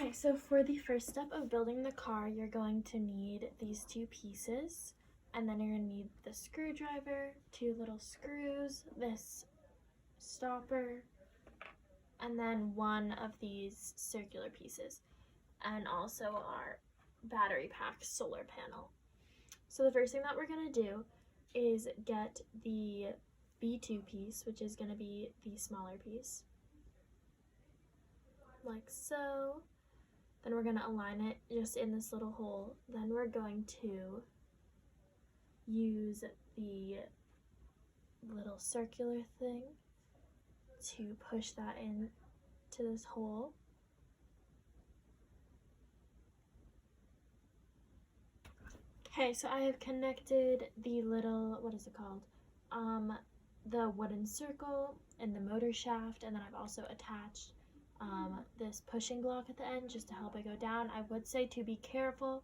Okay, so for the first step of building the car, you're going to need these two pieces, and then you're going to need the screwdriver, two little screws, this stopper, and then one of these circular pieces, and also our battery pack solar panel. So the first thing that we're going to do is get the B2 piece, which is going to be the smaller piece, like so. Then we're going to align it just in this little hole. Then we're going to use the little circular thing to push that in to this hole. Okay, so I have connected the little, what is it called? The wooden circle and the motor shaft, and then I've also attached this pushing block at the end just to help it go down. I would say to be careful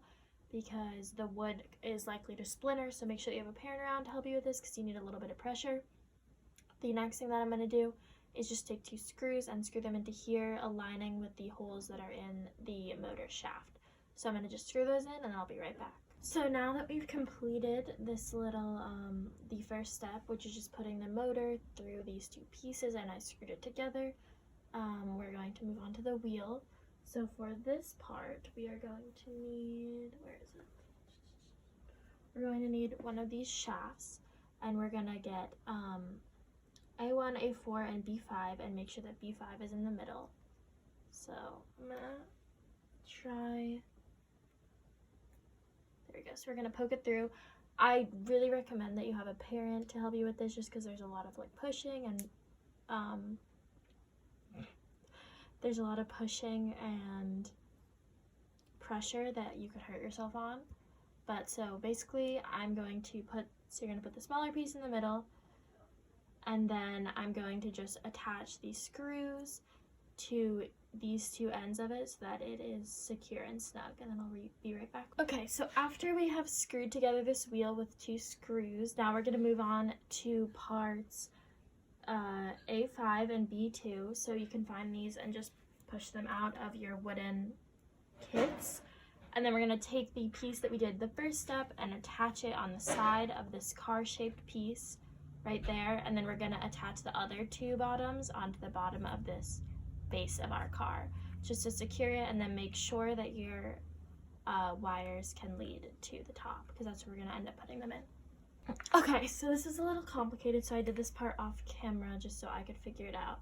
because the wood is likely to splinter, so make sure you have a parent around to help you with this because you need a little bit of pressure. The next thing that I'm going to do is just take two screws and screw them into here, aligning with the holes that are in the motor shaft. So I'm going to just screw those in and I'll be right back. So now that we've completed this little, the first step, which is just putting the motor through these two pieces and I screwed it together, we're going to move on to the wheel. So for this part, we are going to need, where is it? We're going to need one of these shafts, and we're going to get A1, A4, and B5, and make sure that B5 is in the middle. So I'm going to try, there we go. So we're going to poke it through. I really recommend that you have a parent to help you with this just because there's a lot of like pushing and there's a lot of pushing and pressure that you could hurt yourself on. But so basically I'm going to put, so you're going to put the smaller piece in the middle, and then I'm going to just attach these screws to these two ends of it so that it is secure and snug, and then I'll be right back. Okay, so after we have screwed together this wheel with two screws, now we're going to move on to parts A5 and B2, so you can find these and just push them out of your wooden kits. And then we're going to take the piece that we did the first step and attach it on the side of this car-shaped piece right there, and then we're going to attach the other two bottoms onto the bottom of this base of our car just to secure it, and then make sure that your wires can lead to the top because that's where we're going to end up putting them in. Okay, so this is a little complicated, so I did this part off camera just so I could figure it out.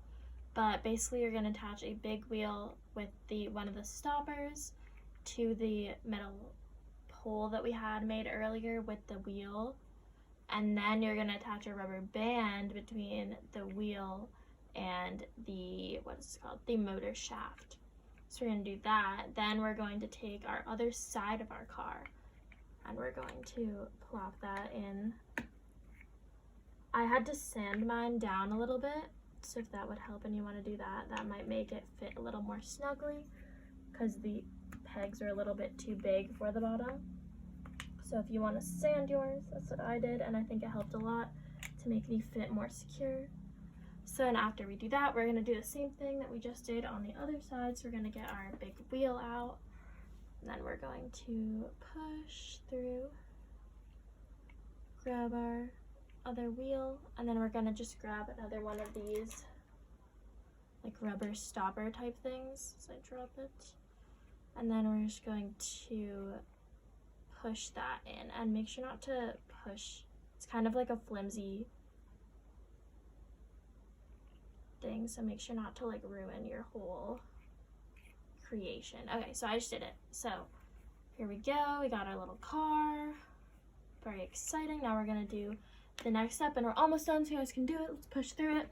But basically you're going to attach a big wheel with one of the stoppers to the metal pole that we had made earlier with the wheel, and then you're going to attach a rubber band between the wheel and the, what is it called, the motor shaft. So we're going to do that. Then we're going to take our other side of our car and we're going to plop that in. I had to sand mine down a little bit, so if that would help and you want to do that, that might make it fit a little more snugly because the pegs are a little bit too big for the bottom. So if you want to sand yours, that's what I did, and I think it helped a lot to make the fit more secure. So then after we do that, we're going to do the same thing that we just did on the other side. So we're going to get our big wheel out, and then we're going to push through, grab our other wheel, and then we're going to just grab another one of these like rubber stopper type things. So I drop it, and then we're just going to push that in, and make sure not to push, it's kind of like a flimsy thing, so make sure not to like ruin your whole creation. Okay, so I just did it. So here we go, we got our little car, very exciting. Now we're gonna do the next step, and we're almost done, so you guys can do it. Let's push through it.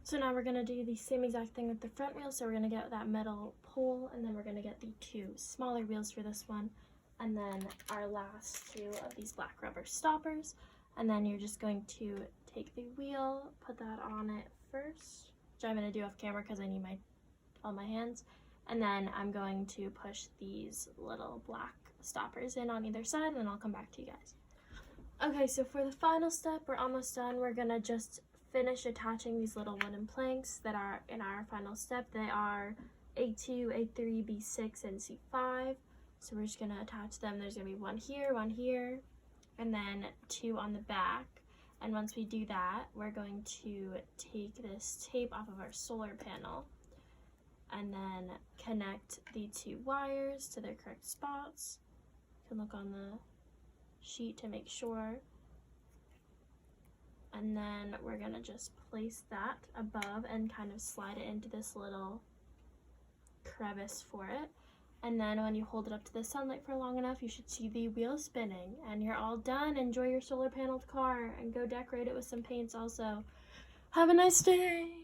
So now we're gonna do the same exact thing with the front wheel. So we're gonna get that metal pole, and then we're gonna get the two smaller wheels for this one, and then our last two of these black rubber stoppers. And then you're just going to take the wheel, put that on it first, which I'm gonna do off camera because I need all my hands. And then I'm going to push these little black stoppers in on either side, and then I'll come back to you guys. Okay, so for the final step, we're almost done. We're gonna just finish attaching these little wooden planks that are in our final step. They are A2, A3, B6, and C5. So we're just going to attach them. There's going to be one here, and then 2 on the back. And once we do that, we're going to take this tape off of our solar panel and then connect the 2 wires to their correct spots. You can look on the sheet to make sure. And then we're going to just place that above and kind of slide it into this little crevice for it. And then when you hold it up to the sunlight for long enough, you should see the wheel spinning. And you're all done. Enjoy your solar paneled car and go decorate it with some paints also. Have a nice day!